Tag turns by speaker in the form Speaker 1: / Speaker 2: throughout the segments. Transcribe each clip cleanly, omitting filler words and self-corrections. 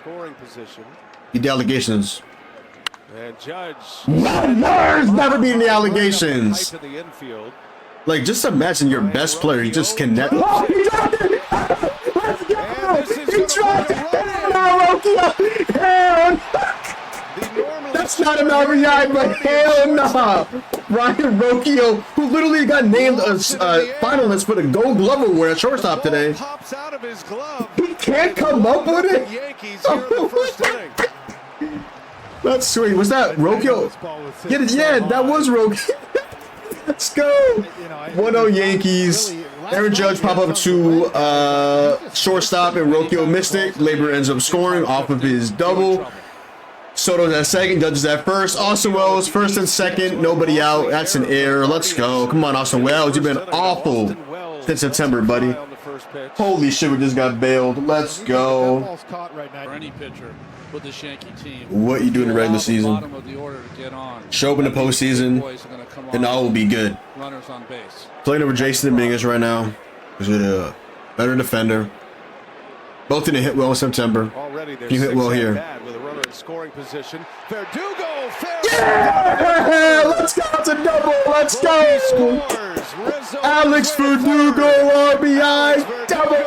Speaker 1: scoring position.
Speaker 2: The allegations.
Speaker 1: And Judge.
Speaker 2: Never beating the allegations. Like, just imagine your best player. You just connect. Oh, he dropped it! Let's go! He dropped it! Hell no! That's not an RBI, but hell no! Ryan Rocchio, who literally got named a finalist for the Gold Glove Award at shortstop today. He can't come up with it. That's sweet. Was that Rocchio? Yeah, that was Rocchio. Let's go. 1-0 Yankees. Aaron Judge pop up to shortstop and Rocchio missed it. Labor ends up scoring off of his double. Soto's at second, Judge is at first. Austin Wells, first and second, nobody out. That's an error. Let's go. Come on, Austin Wells. You've been awful since September, buddy. Holy shit, we just got bailed. Let's go. What you do in the regular season? Show up in the postseason, and all will be good. Playing over Jason Dominguez right now. He's a better defender. Both didn't hit well in September. You hit well here.
Speaker 1: Scoring position. Verdugo.
Speaker 2: Yeah! Let's go. It's a double. Let's go. Alex Verdugo RBI double.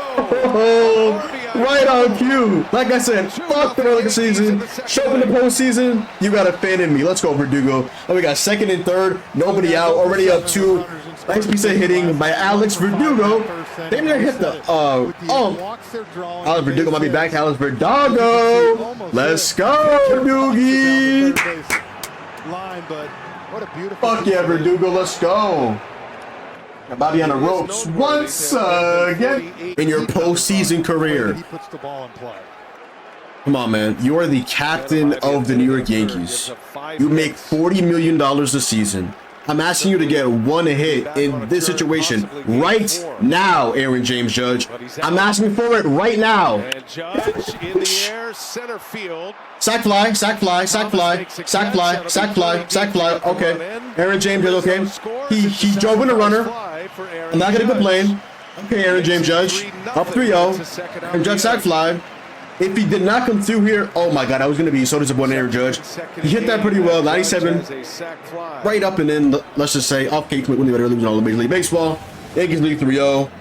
Speaker 2: Right on cue. Like I said, fuck the regular season. Show up in the postseason. You got a fan in me. Let's go, Verdugo. Oh, we got second and third. Nobody out. Already up 2. Nice piece of hitting by Alex Verdugo. They never hit the Alex Verdugo might be back. Alex Verdugo. Let's go, Doogie. Fuck yeah, Verdugo. Let's go. Bobby on the ropes once again in your postseason career. Come on, man. You are the captain of the New York Yankees. You make $40 million a season. I'm asking you to get one hit in this situation right now, Aaron James Judge. I'm asking for it right now.
Speaker 1: Judge in the air, center field.
Speaker 2: Sack fly, sack fly, sack fly, sack fly, sack fly, sack fly. Okay, Aaron James Judge. Okay, he drove in a runner. I'm not gonna complain. Okay, Aaron James Judge up 3-0. Aaron Judge sack fly. If he did not come through here, oh my God, I was going to be so disappointed, Aaron Judge. He hit that pretty well, 97, right up and in, let's just say, off cake when they were losing all the Major League Baseball. Yankees lead 3-0. At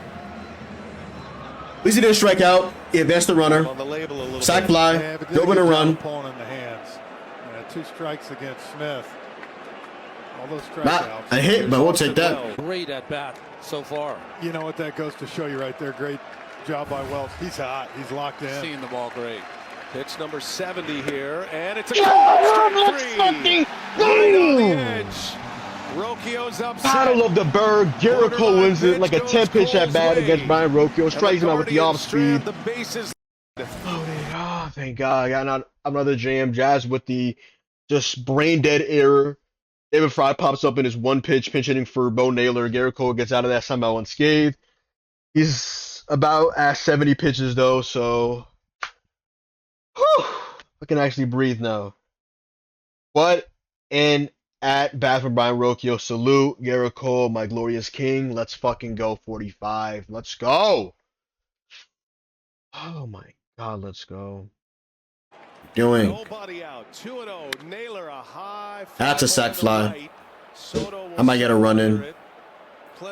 Speaker 2: least he didn't strike out. He advanced the runner. Sack fly, drove in a run.
Speaker 3: 2 strikes against Smith. All those
Speaker 2: not a hit, but we'll take that.
Speaker 4: Great at bat so far.
Speaker 3: You know what that goes to show you right there. Great job by Wells. He's hot. He's locked in.
Speaker 4: Seeing the ball great.
Speaker 1: Pitch number 70 here, and it's a strike 3. Right on the edge. Rocchio's upset.
Speaker 5: Battle of the Berg. Jericho wins it like a 10-pitch at bat against Brian Rocchio. Strikes him out with the off speed. Oh, thank God. I got another JM Jazz with the just brain dead error. David Fry pops up in his 1-pitch pinch hitting for Bo Naylor. Jericho gets out of that somehow unscathed. He's about at 70 pitches though, so whew, I can actually breathe now. What an at bat for Brian Rocchio. Salute, Garrett Cole, my glorious king. Let's fucking go 45. Let's go. Oh my God, let's go.
Speaker 2: Doing.
Speaker 1: Nobody out. 2-0. Naylor a high.
Speaker 2: That's a sack fly. I might get a run in.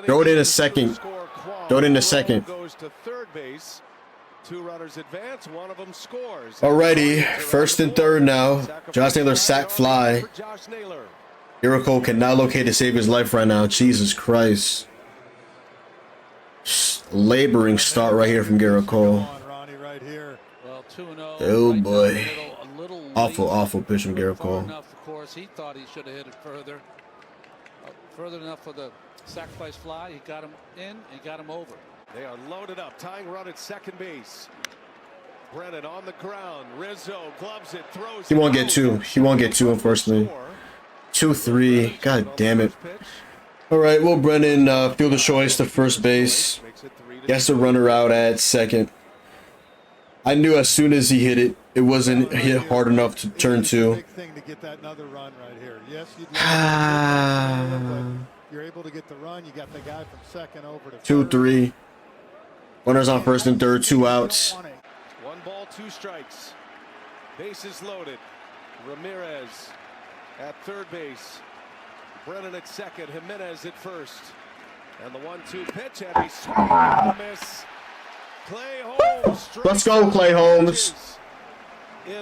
Speaker 2: Throw it in a second. Throw it in a second.
Speaker 1: Goes to third base. 2 runners advance. One of them scores.
Speaker 2: Alrighty, first and third now. Josh Naylor sack fly. Jericho cannot locate to save his life right now. Jesus Christ. Laboring start right here from Garrett Cole. Oh boy. Awful pitch from Garrett Cole.
Speaker 4: Of course, he thought he should have hit it further. Further enough for the sacrifice fly. He got him in. He got him over.
Speaker 1: They are loaded up. Tying run at second base. Brennan on the ground. Rizzo gloves it. Throws.
Speaker 2: He won't get 2. He won't get 2, unfortunately. 2-3. God damn it. All right, Will Brennan field of choice to first base. He has to run her out at second. I knew as soon as he hit it, it wasn't hit hard enough to turn 2.
Speaker 3: You're able to get the run. You got the guy from second over to
Speaker 2: 2-3. Runners on first and third, 2 outs.
Speaker 1: 1 ball, 2 strikes. Bases loaded. Ramirez at third base. Brennan at second. Jimenez at first. And the 1-2 pitch, and he swings and a miss. Clay Holmes.
Speaker 2: Let's go, Clay Holmes.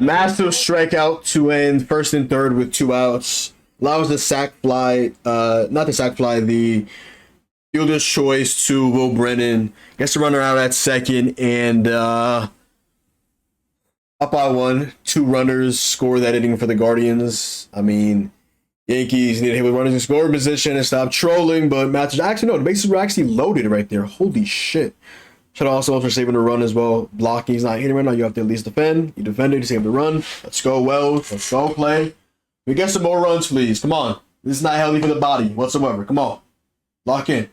Speaker 2: Massive strikeout to end first and third with 2 outs. Allows the sac fly, not the sac fly, the fielder's choice to Will Brennan. Gets the runner out at second, and up by 1. 2 runners score that inning for the Guardians. I mean, Yankees need to hit with runners in scoring position and stop trolling, but Matthews, actually, no, the bases were actually loaded right there. Holy shit. Shout out also for saving the run as well. Blocking, he's not hitting right now. You have to at least defend. You defended, you save the run. Let's go, Wells. Let's go, Clay. We get some more runs, please. Come on. This is not healthy for the body whatsoever. Come on. Lock in.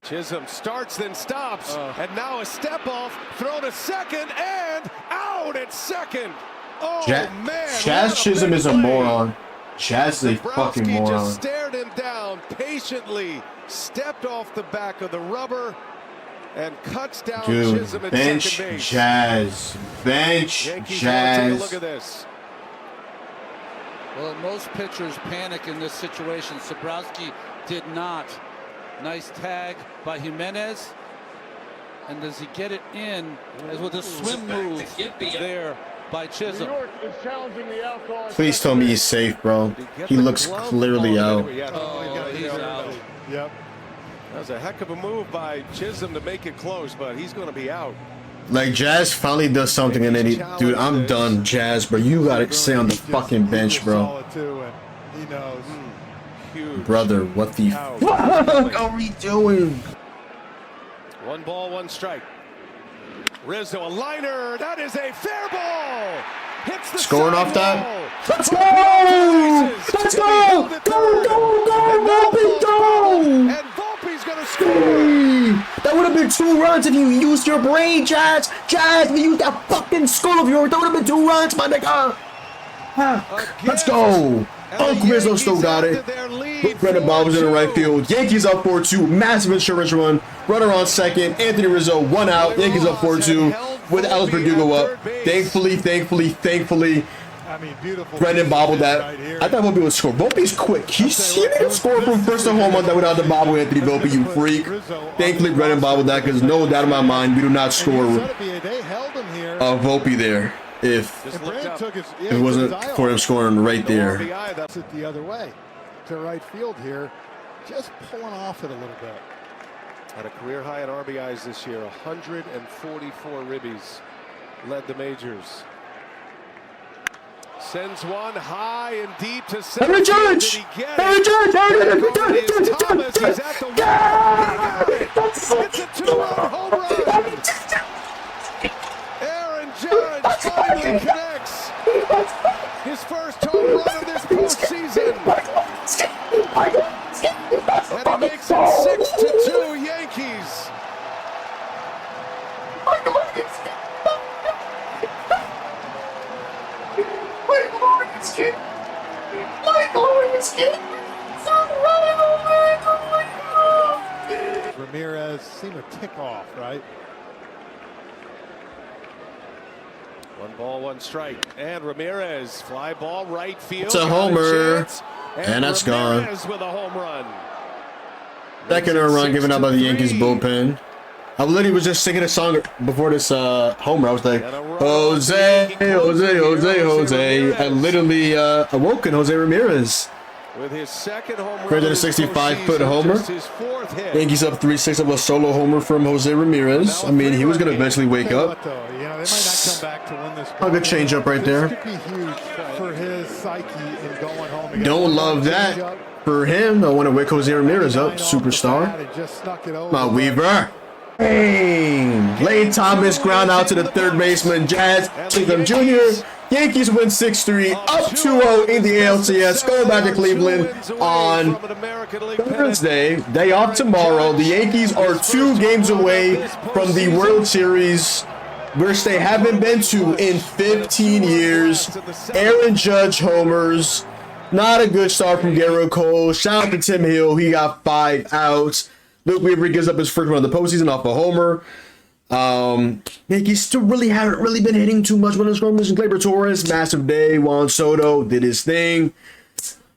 Speaker 1: Chisholm starts, then stops, and now a step off, throw to second, and out at second. Oh, man.
Speaker 2: Chaz Chisholm is a moron. Chaz is a fucking moron.
Speaker 1: Just stared him down patiently, stepped off the back of the rubber, and cuts down Chisholm at
Speaker 2: bench
Speaker 1: second base.
Speaker 2: Jazz. Bench
Speaker 1: Yankees
Speaker 2: Jazz.
Speaker 1: Take a look at this.
Speaker 4: Well, most pitchers panic in this situation. Sobrowski did not. Nice tag by Jimenez. And does he get it in as with a swim move there by Chisholm?
Speaker 2: Please tell me he's safe, bro. He looks clearly out.
Speaker 4: Oh, he's out.
Speaker 3: Yep.
Speaker 1: That was a heck of a move by Chisholm to make it close, but he's going to be out.
Speaker 2: Like, Jazz finally does something, and then dude, I'm done, Jazz, bro. You gotta stay on the fucking bench, bro.
Speaker 3: He knows.
Speaker 1: Huge.
Speaker 2: Brother, what the fuck are we doing?
Speaker 1: 1 ball, 1 strike. Rizzo, a liner. That is a fair ball. Hits the
Speaker 2: Scoring off that.
Speaker 1: wall.
Speaker 2: Let's go! Let's go! Go, go, go, Volpe, go!
Speaker 1: And Volpe's going to score.
Speaker 2: That would have been 2 runs if you used your brain, Jazz. Jazz, if you used that fucking skull of yours, that would have been 2 runs, my nigga. Let's go. Uncle Rizzo still got it. Brendan Bob was in the right field. Yankees up 4-2. Massive insurance run. Runner on second. Anthony Rizzo 1 out. Yankees up 4-2 with Alex Verdugo up. Thankfully,
Speaker 3: I mean, beautiful.
Speaker 2: Brendan bobbled that. I thought Volpe would score. Volpe's quick. He didn't score from first to home on that without the bobble, Anthony Volpe, you freak. Thankfully, Brendan bobbled that because no doubt in my mind, we do not score Volpe there if it wasn't for him scoring right there.
Speaker 3: That's it the other way to right field here, just pulling off it a little bit.
Speaker 1: Had a career high in RBIs this year, 144 ribbies, led the majors. Sends one high and deep to center.
Speaker 2: Aaron Judge! Aaron Judge!
Speaker 1: Thomas, he's at the wall. It's a 2-run home run. Aaron Judge finally connects his first home run of this postseason. And he makes it 6-2 Yankees.
Speaker 3: Ramirez seemed to tick off, right?
Speaker 1: 1 ball, 1 strike. And Ramirez, fly ball right field.
Speaker 2: It's a homer. And that's gone.
Speaker 1: With a home run.
Speaker 2: Second run given up by the Yankees bullpen. I literally was just singing a song before this homer. I was like, Jose, Jose, Jose, Jose. I literally awoken Jose Ramirez.
Speaker 1: With his second home run,
Speaker 2: Greater than a 65-foot homer.
Speaker 1: his 4th hit.
Speaker 2: Yankees up 3-6 of a solo homer from Jose Ramirez. I mean, he was going to eventually wake up.
Speaker 3: They might not come back to win this.
Speaker 2: A good changeup right there.
Speaker 3: This could be huge for his psyche in going home.
Speaker 2: Don't love that for him. I want to wake Jose Ramirez up, superstar. My Weaver. Bang! Lane Thomas ground out to the third baseman, Jazz Chisholm Jr. Yankees win 6-3, up 2-0 in the ALCS, going back to Cleveland on Thursday. Day off tomorrow. The Yankees are 2 games away from the World Series, which they haven't been to in 15 years. Aaron Judge homers. Not a good start from Garrett Cole. Shout out to Tim Hill. He got 5 outs. Luke Weaver gives up his first run of the postseason off a homer. Yankees still really haven't really been hitting too much with the scrummage. Gleyber Torres, massive day. Juan Soto did his thing.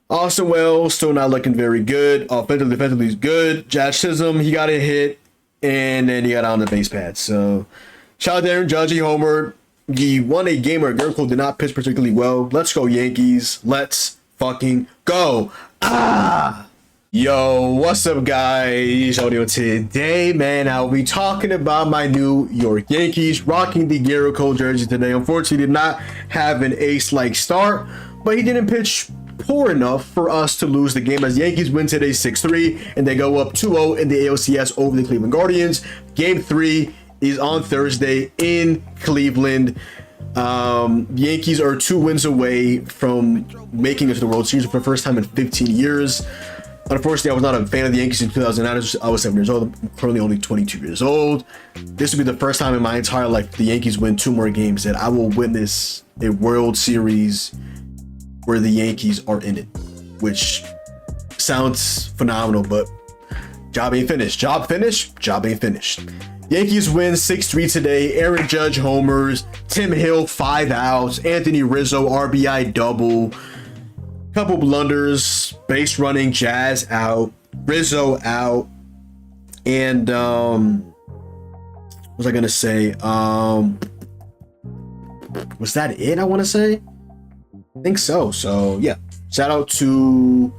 Speaker 2: Austin Wells still not looking very good. Offensively, defensively, he's good. Josh Chisholm, he got a hit, and then he got on the base pad. So, shout out to Aaron Judge, he homered. He won a game where Gerrit Cole did not pitch particularly well. Let's go, Yankees. Let's fucking go. Yo, what's up, guys? Audio today, man. I'll be talking about my New York Yankees rocking the Gerrit Cole jersey today. Unfortunately, did not have an ace-like start, but he didn't pitch poor enough for us to lose the game as Yankees win today 6-3, and they go up 2-0 in the ALCS over the Cleveland Guardians. Game 3 is on Thursday in Cleveland. Yankees are 2 wins away from making it to the World Series for the first time in 15 years. Unfortunately, I was not a fan of the Yankees in 2009. I was 7 years old. I'm currently only 22 years old. This will be the first time in my entire life the Yankees win 2 more games that I will witness a World Series where the Yankees are in it, which sounds phenomenal, but job ain't finished. Job finished? Job ain't finished. Yankees win 6-3 today. Aaron Judge homers. Tim Hill 5 outs. Anthony Rizzo RBI double. Couple blunders. Base running. Jazz out. Rizzo out. And what was I gonna say? Was that it? I want to say. I think so. So yeah. Shout out to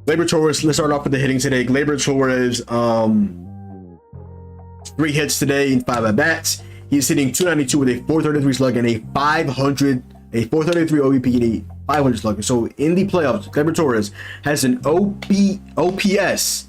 Speaker 2: Gleyber Torres. Let's start off with the hitting today. Gleyber Torres. 3 hits today in 5 at-bats. He's hitting .292 with a .433 slug and a .433 OBP and a .500 slug. So in the playoffs, Gleyber Torres has an OPS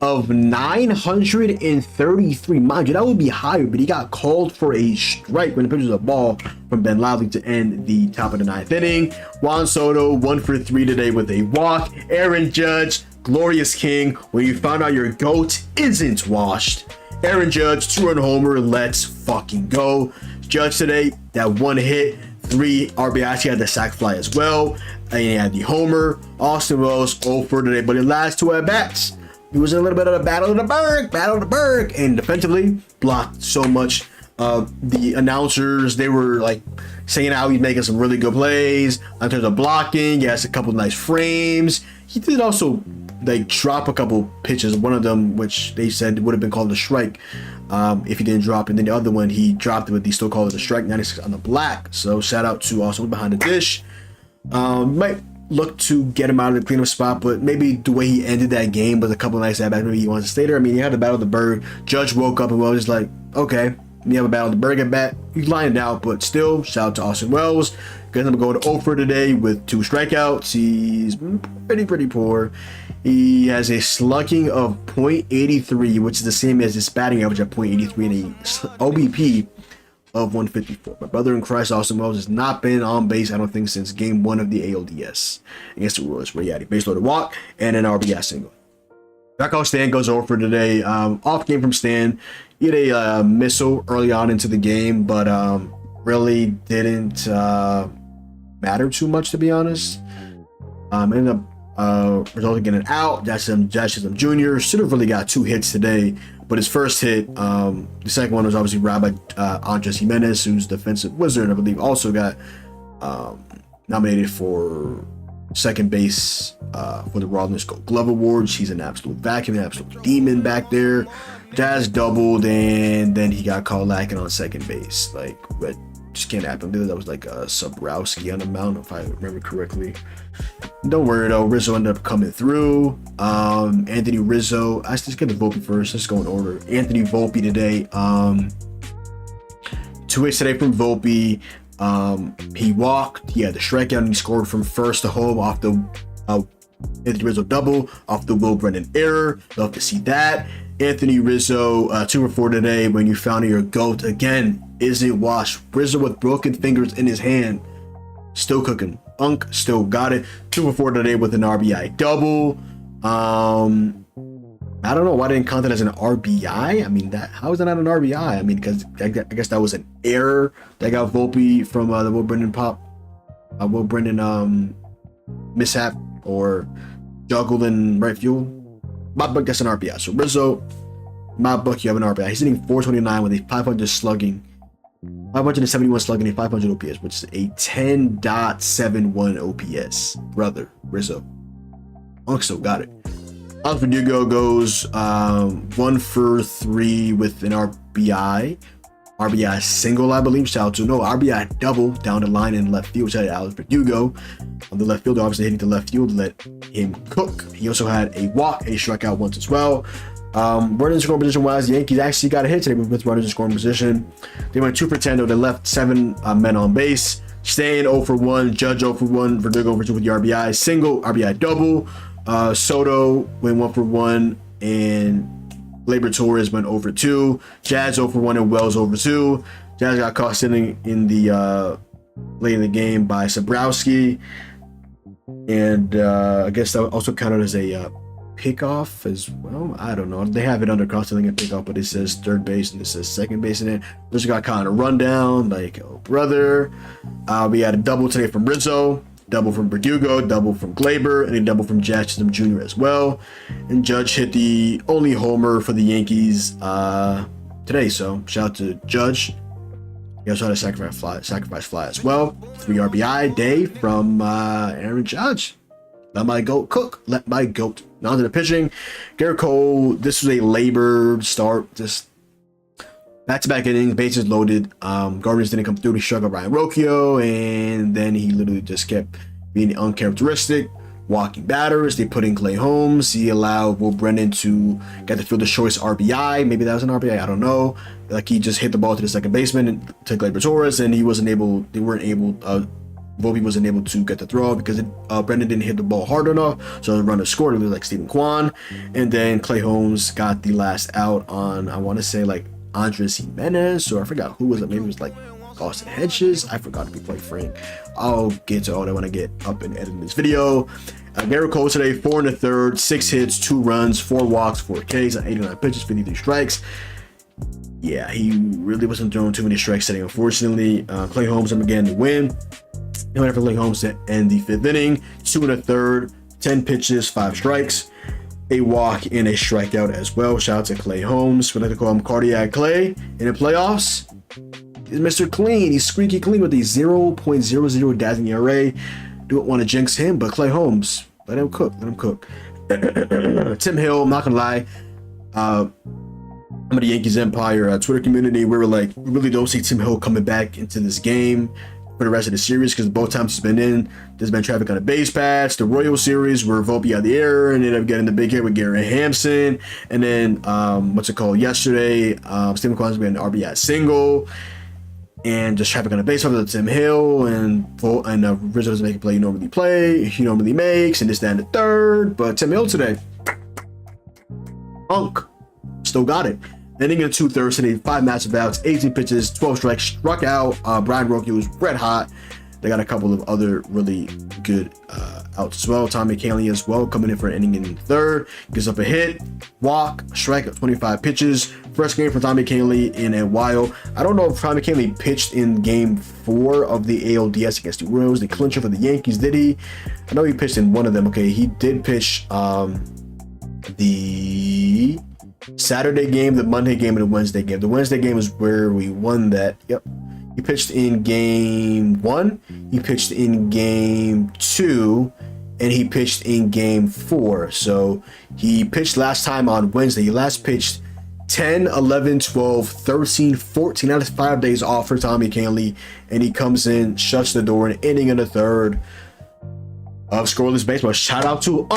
Speaker 2: of 933. Mind you, that would be higher, but he got called for a strike when the pitch was a ball from Ben Lively to end the top of the 9th inning. Juan Soto 1 for 3 today with a walk. Aaron Judge, glorious king, when you found out your GOAT isn't washed. Aaron Judge, 2-run homer. Let's fucking go. Judge today, that 1 hit, 3 RBIs. He had the sac fly as well. And he had the homer. Austin Wells 0 for today, but in the last 2 at-bats, he was in a little bit of a battle of the Berg, and defensively blocked so much. The announcers, they were like saying how he's making some really good plays in terms of blocking. He has a couple nice frames. He did also like drop a couple pitches, one of them which they said would have been called a strike if he didn't drop, and then the other one he dropped it, but they still called it a strike. 96 on the black. So shout out to also behind the dish. Might look to get him out of the cleanup spot, but maybe the way he ended that game with a couple nice at-bats, maybe he wants to stay there. I mean, he had the battle of the Berg. Judge woke up and was just like, okay, you have a battle of the Berg at bat. He's lined out, but still, shout out to Austin Wells. Because I'm going to 0 for today with 2 strikeouts. He's pretty poor. He has a slugging of .83, which is the same as his batting average at .83 and a OBP of 154. My brother in Christ, Austin Wells, has not been on base, I don't think, since game 1 of the ALDS against the Royals, where he had a base loaded walk and an RBI single. Back off Stan goes 0 for today. Off game from Stan. He had a missile early on into the game, but really didn't matter too much, to be honest. Ended up resulting in an out. Josh Chisholm Jr. should have really got 2 hits today, but his first hit, the second one was obviously robbed by Andres Jimenez, who's defensive wizard, I believe, also got nominated for second base for the Rawlins Gold Glove Awards. He's an absolute vacuum, an absolute demon back there. Jazz doubled, and then he got called lacking on second base. Like, but just can't happen. That was like a Sobrowski on the mound, if I remember correctly. Don't worry though, Rizzo ended up coming through. Anthony Rizzo, I just get the Volpe first. Let's go in order. Anthony Volpe today. 2 hits today from Volpe. He walked. He had the strikeout, and he scored from first to home off the Anthony Rizzo double off the Will Brennan error. Love to see that. Anthony Rizzo 2 for 4 today. When you found your GOAT again, isn't washed. Rizzo with broken fingers in his hand, still cooking. Unk still got it. 2 for 4 today with an RBI double. I don't know why they didn't count that as an RBI. I mean, how is that not an RBI? I mean, because I guess that was an error that got Volpe from the Will Brennan mishap or juggled in right field. But that's an RBI. So Rizzo my book, you have an RBI. He's hitting 429 with a 500 slugging, 571 slugging, and 500 OPS, which is a 10.71 OPS. Brother, Rizzo. Alcs still got it. Alcs Verdugo goes 1 for 3 with an RBI. RBI single, I believe. Shout out to RBI double down the line in left field. Shout out to Alcs Verdugo. On the left field, obviously hitting the left field, let him cook. He also had a walk, a strikeout once as well. Running scoring position wise, the Yankees actually got a hit today with runners in scoring position. They went 2 for 10, though. They left 7 men on base. Stan 0 for 1, Judge 0 for 1, Verdugo 0 for 2 with the RBI single, RBI double. Soto went 1 for 1, and Gleyber Torres went over 2. Jazz 0 for 1 and Wells over 2. Jazz got caught sitting in the late in the game by Sabrowski, and I guess that also counted as a pickoff as well. I don't know. They have it under cross-selling and pickoff, but it says third base and it says second base in it. Just got caught in a rundown. Like, oh brother. We had a double today from Rizzo, double from Verdugo, double from Gleyber, and a double from Jack Chisholm Jr. as well. And Judge hit the only homer for the Yankees today. So shout out to Judge. He also had a sacrifice fly as well. 3 RBI day from Aaron Judge. Let my goat cook. Let my goat. Now to the pitching. Garrett Cole, this was a labor start. Just back-to-back innings, bases loaded. Gardner's didn't come through. He struck out Ryan Rocchio, and then he literally just kept being uncharacteristic. Walking batters. They put in Clay Holmes. He allowed Will Brennan to get the fielder's choice RBI. Maybe that was an RBI. I don't know. Like, he just hit the ball to the second baseman and to Gleyber Torres, and Volpe wasn't able to get the throw because Brendan didn't hit the ball hard enough, so the runner scored. It was like Stephen Kwan, and then Clay Holmes got the last out on, I want to say, like Andres Jimenez, or I forgot who was it. Maybe it was like Austin Hedges. I forgot, to be quite frank. I'll get to all that when I get up and edit this video. Garrett Cole today, 4 1/3, 6 hits, 2 runs, 4 walks, 4 Ks on 89 pitches, 53 strikes. Yeah, he really wasn't throwing too many strikes today, unfortunately. Clay Holmes, again, to win. He went for Clay Holmes to end the 5th inning. 2 1/3, 10 pitches, 5 strikes, a walk, and a strikeout as well. Shout out to Clay Holmes. We like to call him Cardiac Clay. In the playoffs, he's Mr. Clean. He's squeaky clean with a 0.00 dazzling ERA. Don't want to jinx him, but Clay Holmes, let him cook. Let him cook. Tim Hill, I'm not gonna lie. I'm in the Yankees Empire Twitter community. We were like, we really don't see Tim Hill coming back into this game for the rest of the series, because both times he's been in, there's been traffic on the base paths. The Royal Series where Volpe out the air and ended up getting the big hit with Garrett Hampson, and then yesterday, Stephen Kwan's getting an RBI single, and just traffic on the base path with Tim Hill, and Rizzo doesn't make a play he normally makes, and this, that, and the third. But Tim Hill today, still got it. Inning in 2/3 today, 5 massive outs, 18 pitches, 12 strikes, struck out. Brian Rocchio was red hot. They got a couple of other really good outs as well. Tommy Kahnle as well, coming in for an inning in the 3rd. Gives up a hit, walk, strike at 25 pitches. First game for Tommy Kahnle in a while. I don't know if Tommy Kahnle pitched in game 4 of the ALDS against the Royals, the clincher for the Yankees. Did he? I know he pitched in one of them. Okay, he did pitch the Saturday game, the Monday game, and the Wednesday game. The Wednesday game is where we won that. Yep. He pitched in game 1, he pitched in game 2, and he pitched in game 4. So he pitched last time on Wednesday. He last pitched 10, 11, 12, 13, 14 out of 5 days off for Tommy Kahnle, and he comes in, shuts the door, an inning in the 3rd of scoreless baseball. Shout out to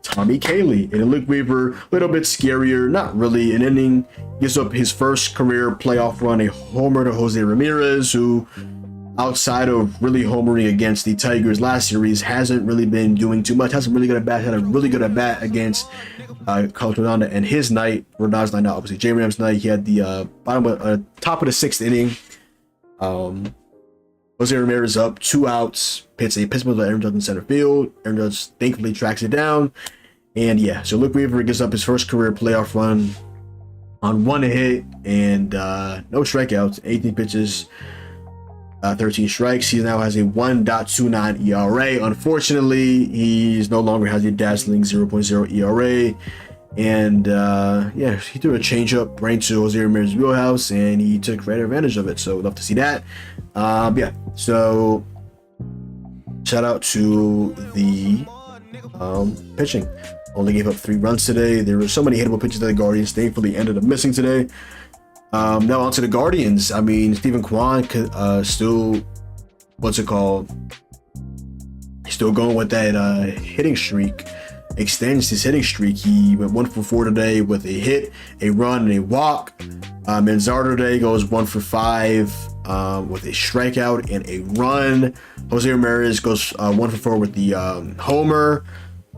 Speaker 2: Tommy Kahnle. And Luke Weaver, a little bit scarier, not really an inning. Gives up his first career playoff run, a homer to Jose Ramirez, who, outside of really homering against the Tigers last series, hasn't really been doing too much. Hasn't really good at bat. Had a really good at bat against Carlos Rodon and his night. Rodon's night, not obviously J Ram's night. He had the top of the 6th inning. Jose Ramirez up, 2 outs. Hits a pitch to Aaron Judge in center field. Aaron Judge thankfully tracks it down. And yeah, so Luke Weaver gives up his first career playoff run on 1 hit and no strikeouts, 18 pitches, 13 strikes. He now has a 1.29 ERA. Unfortunately, he's no longer has a dazzling 0.0 ERA. And yeah, he threw a changeup right into Jose Ramirez's wheelhouse, and he took right advantage of it. So love to see that. Yeah, so shout out to the pitching. Only gave up 3 runs today. There were so many hittable pitches that the Guardians thankfully ended up missing today. Now on to the Guardians. I mean, Stephen Kwan still, what's it called? Still going with that hitting streak. Extends his hitting streak. He went 1 for 4 today with a hit, a run, and a walk. Manzardo today goes 1 for 5 with a strikeout and a run. Jose Ramirez goes 1 for 4 with the homer.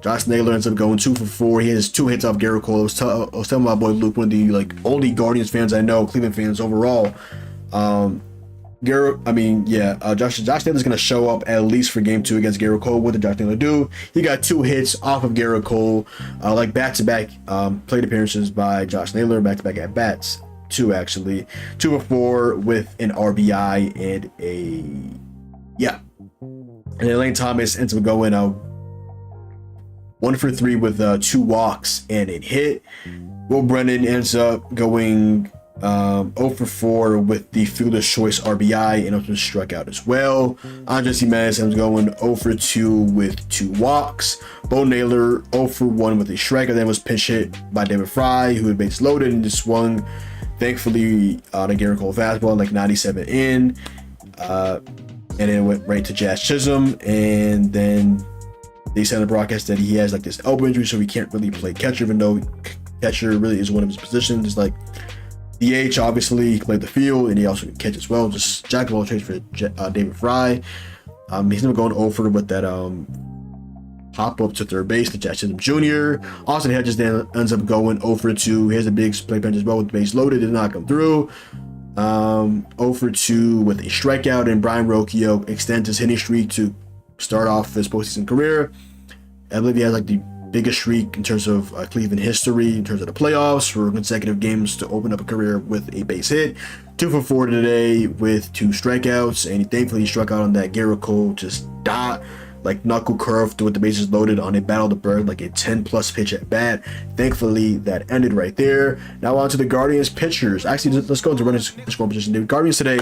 Speaker 2: Josh Naylor ends up going 2 for 4. He has 2 hits off Garrett Cole. I was telling my boy Luke, one of the only Guardians fans I know, Cleveland fans overall. Josh Naylor's gonna show up at least for game 2 against Garrett Cole. What did Josh Naylor do? He got 2 hits off of Garrett Cole, back-to-back plate appearances by Josh Naylor, back-to-back at bats. 2 actually, 2 for 4 with an RBI and and then Lane Thomas ends up going 1 for 3 with 2 walks and a hit. Will Brennan ends up going 0 for 4 with the fielder's choice RBI and also struck out as well. Andres Jimenez ends up going 0 for 2 with 2 walks. Bo Naylor 0 for 1 with a strikeout. Then was pinch hit by David Fry, who had base loaded and just swung, thankfully, on a Garrett Cole fastball, 97 in. And then it went right to Jazz Chisholm. And then they said on the broadcast that he has this elbow injury, so he can't really play catcher, even though catcher really is one of his positions. It's like DH, obviously, he can play the field, and he also can catch as well. Just jack of all trades for David Fry. He's never going over with that pop up to third base to Jack Chisholm Jr. Austin Hedges then ends up going 0 for 2. He has a big play bench as well with the base loaded, did not come through. 0 for 2 with a strikeout, and Brian Rocchio extends his hitting streak to start off his postseason career. I believe he has the biggest streak in terms of Cleveland history, in terms of the playoffs, for consecutive games to open up a career with a base hit. 2 for 4 today with 2 strikeouts, and thankfully he struck out on that Garrett Cole just dot, knuckle curve with the bases loaded on a battle of the bird, a 10+ pitch at bat. Thankfully that ended right there. Now on to the Guardians pitchers. Actually, let's go into running scoring position. The Guardians today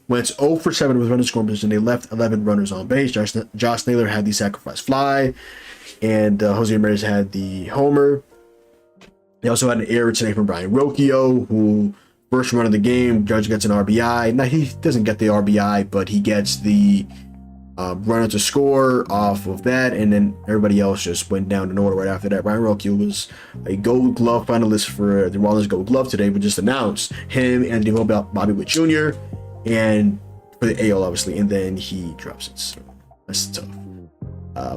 Speaker 2: went 0 for 7 with running scoring position. They left 11 runners on base. Josh Naylor had the sacrifice fly, and Jose Ramirez had the homer. They also had an error today from Brian Rocchio, who first run of the game, Judge gets an RBI. Now he doesn't get the RBI, but he gets the runner to score off of that, and then everybody else just went down in order right after that. Brian Rocchio was a Gold Glove finalist for the Rollins Gold Glove today, but just announced him and Bobby Witt Jr. and for the AL obviously, and then he drops it. So that's tough.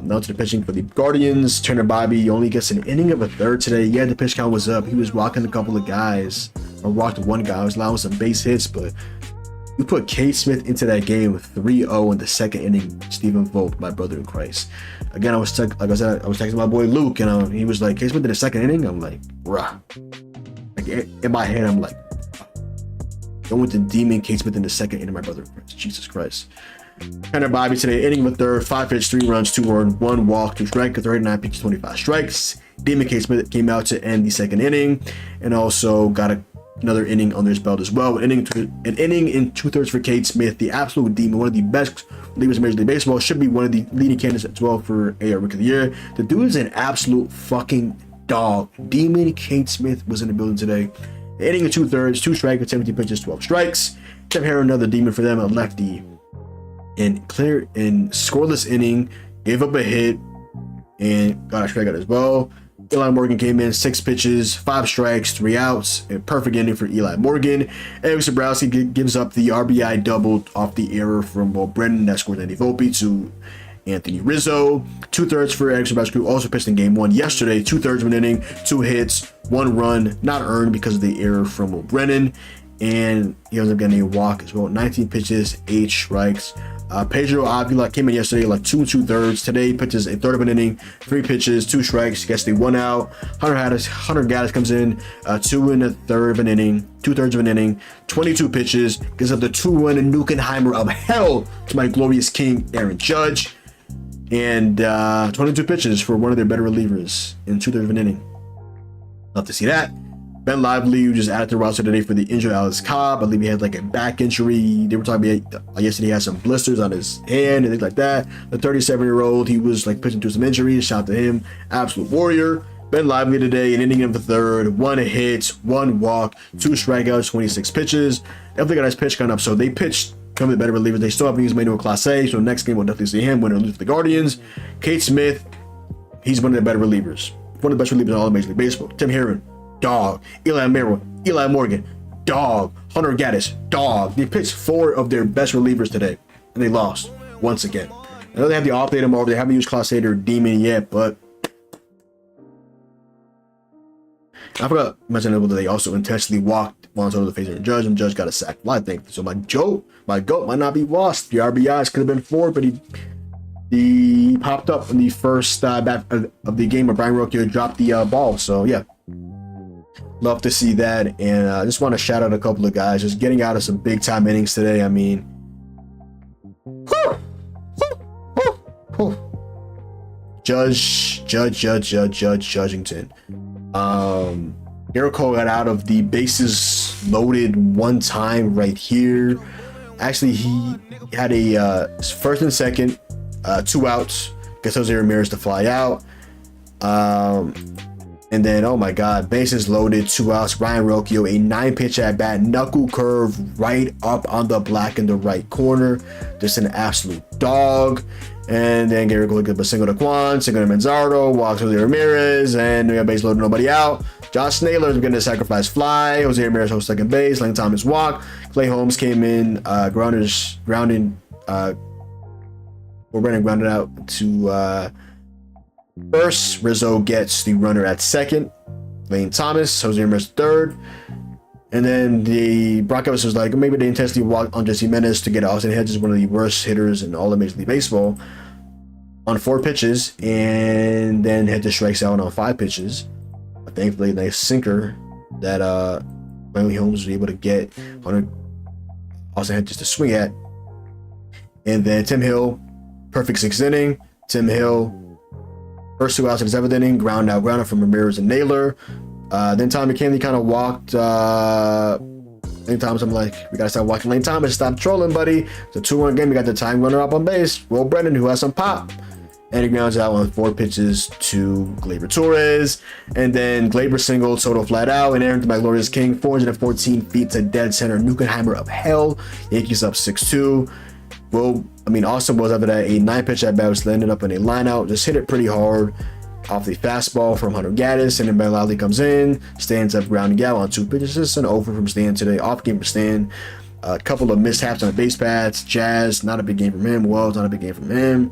Speaker 2: Now to the pitching for the Guardians. Turner Bobby only gets an inning of a third today. Yeah, the pitch count was up. He was walking a couple of guys, or walked one guy. He was allowing some base hits, but you put Cade Smith into that game with 3-0 in the second inning. Stephen Vogt, my brother in Christ. Again, I was texting my boy Luke, and he was like, Cade Smith in the second inning? I'm like, bruh. In my head, I'm like, going to demon Cade Smith in the second inning, my brother in Christ. Jesus Christ. Turner Bobby today, inning of a third, 5 pitches, 3 runs, 2 earned, 1 walk, 2 strikes, 39 pitches, 25 strikes. Demon Cade Smith came out to end the second inning, and also got another inning under his belt as well. An inning in 2/3 for Cade Smith, the absolute demon, one of the best relievers in Major League Baseball. Should be one of the leading candidates as well for AL Rookie of the Year. The dude is an absolute fucking dog. Demon Cade Smith was in the building today. An inning in 2/3, 2 strikes, 17 pitches, 12 strikes. Jeff Harris, another demon for them, a lefty. And clear in scoreless inning, gave up a hit and got a strikeout as well. Eli Morgan came in, 6 pitches, 5 strikes, 3 outs. A perfect inning for Eli Morgan. Eric Sabrowski gives up the RBI double off the error from Will Brennan that scored Andy Volpe to Anthony Rizzo. 2/3 for Eric Sabrowski, who also pitched in game 1 yesterday. 2/3 of an inning, 2 hits, 1 run, not earned because of the error from Will Brennan. And he ends up getting a walk as well. 19 pitches, 8 strikes. Pedro Avila came in yesterday 2 2/3. Today pitches a third of an inning, 3 pitches, 2 strikes, gets the 1 out. Hunter Gaddis comes in 2 1/3 of an inning, 2/3 of an inning, 22 pitches, gives up the 2-run Nukenheimer of hell to my glorious king Aaron Judge, and 22 pitches for one of their better relievers in 2/3 of an inning. Love to see that. Ben Lively, who just added to the roster today for the injured Alcs. I believe he had like a back injury. They were talking about yesterday he had some blisters on his hand and things like that. The 37-year-old, he was like pitching through some injuries. Shout out to him. Absolute warrior. Ben Lively today, an inning of the third, 1 hit, 1 walk, 2 strikeouts, 26 pitches. Definitely got his pitch coming up. So they pitched some of the better relievers. They still haven't used Manuel Clase, so next game we'll definitely see him win or lose for the Guardians. Kate Smith, he's one of the better relievers. One of the best relievers in all of Major League Baseball. Tim Herron, dog. Eli Morgan, dog. Hunter Gaddis, dog. They pitched 4 of their best relievers today, and they lost once again. I know they have the off day tomorrow. They haven't used Clase or Demon yet, but I forgot to mention that they also intentionally walked Juan Soto to face Aaron Judge, and Judge got a sack fly thing. So my goat might not be washed. The RBIs could have been 4, but he popped up in the first back of the game where Brian Rocchio dropped the ball. So yeah, love to see that. And I just want to shout out a couple of guys just getting out of some big time innings today. I mean, Judgington. Garrett Cole got out of the bases loaded one time right here. Actually, he had a first and second, 2 outs. Gets Jose Ramirez to fly out. And then, oh my God, bases loaded, 2 outs. Ryan Rocchio, a 9-pitch at bat, knuckle curve right up on the black in the right corner. Just an absolute dog. And then Garrett Cole gives a single to Kwan, single to Manzardo, walks Jose Ramirez, and we got base loaded, nobody out. Josh Naylor is getting a sacrifice fly. Jose Ramirez holds second base. Lane Thomas walk. Clay Holmes came in, grounded out to first. Rizzo gets the runner at second. Lane Thomas, Jose Ramirez third. And then the Broncos was like, maybe they intentionally walked on Jesse Jimenez to get Austin Hedges, one of the worst hitters in all of Major League Baseball, on 4 pitches, and then Hedges strikes out on 5 pitches. But thankfully, a nice sinker that Riley Holmes was able to get Austin Hedges to swing at. And then Tim Hill, perfect 6th inning. Tim Hill, first 2 outs in the 7th inning, ground out from Ramirez and Naylor. Then Tommy McKinley kind of walked. Lane Thomas, I'm like, we gotta start walking Lane Thomas. Stop trolling, buddy. It's a 2-1 game. We got the time runner up on base. Will Brennan, who has some pop. And he grounds out on 4 pitches to Gleyber Torres. And then Gleyber singled, Soto flat out. And Aaron, my glorious king, 414 feet to dead center. Nuckenheimer of hell. Yankees up 6-2. Austin was after that a 9-pitch at bat, which ended up in a line out. Just hit it pretty hard off the fastball from Hunter Gaddis, and then Ben Lively comes in, stands up grounding out on 2 pitches. Just an over from Stan today. Off game for Stan. A couple of mishaps on base paths. Jazz, not a big game from him. Wells, not a big game from him.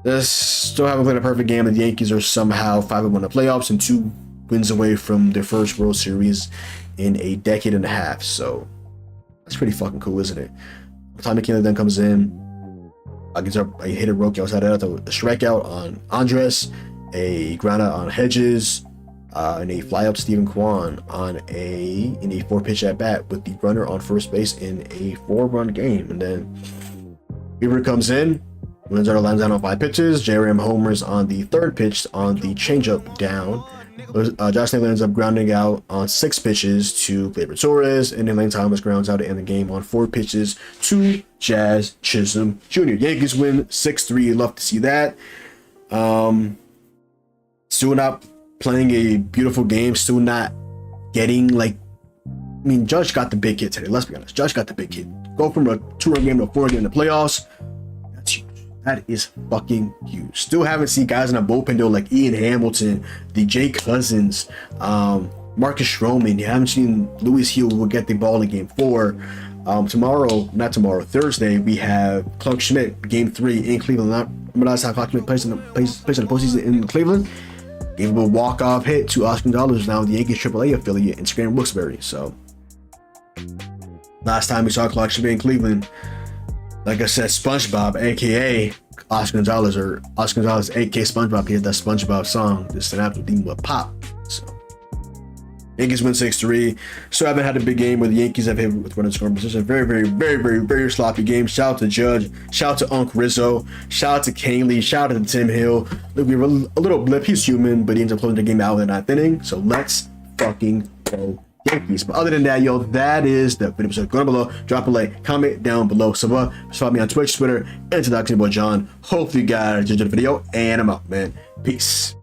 Speaker 2: Just still haven't played a perfect game. The Yankees are somehow 5-1 in the playoffs and 2 wins away from their first World Series in a decade and a half. So that's pretty fucking cool, isn't it? Tommy McKinley then comes in. Gets up a hit at Rocchio outside out, a strikeout on Andres, a ground out on Hedges, and a fly out to Stephen Kwan in a 4-pitch at bat with the runner on first base in a 4-run game. And then Weaver comes in, Manzardo lines out on 5 pitches. JRM homers on the 3rd pitch on the changeup down. Josh Naylor ends up grounding out on 6 pitches to Gleyber Torres, and then Lane Thomas grounds out to end the game on 4 pitches to Jazz Chisholm Jr. Yankees win 6-3. Love to see that. Still not playing a beautiful game. Still not getting Judge got the big hit today. Let's be honest. Judge got the big hit. Go from a 2-run game to a 4-run game in the playoffs. That's huge. That is fucking huge. Still haven't seen guys in a bullpen though, like Ian Hamilton, the Jay Cousins, Marcus Stroman. You haven't seen Luis Hill, who will get the ball in game 4. Thursday, we have Clark Schmidt, game 3 in Cleveland. Remember last time Clark Schmidt plays in the postseason in Cleveland? Gave him a walk-off hit to Oscar Gonzalez, now the Yankees AAA affiliate in Scranton Wilkes-Barre. So last time we saw Clark Schmidt in Cleveland, like I said, SpongeBob, aka Oscar Gonzalez, aka SpongeBob, he had that SpongeBob song, just an absolute demon with pop. So Yankees win 6-3. So I haven't had a big game where the Yankees have hit with running scoring position. Very sloppy game. Shout out to Judge. Shout out to Unc Rizzo. Shout out to Canely. Shout out to Tim Hill. Look, we were a little blip. He's human, but he ends up closing the game out in the 9th inning. So let's fucking go Yankees. But other than that, yo, that is the video. So go down below, drop a like, comment down below. So follow me on Twitch, Twitter, and to the boy John. Hopefully you guys enjoyed the video, and I'm out, man. Peace.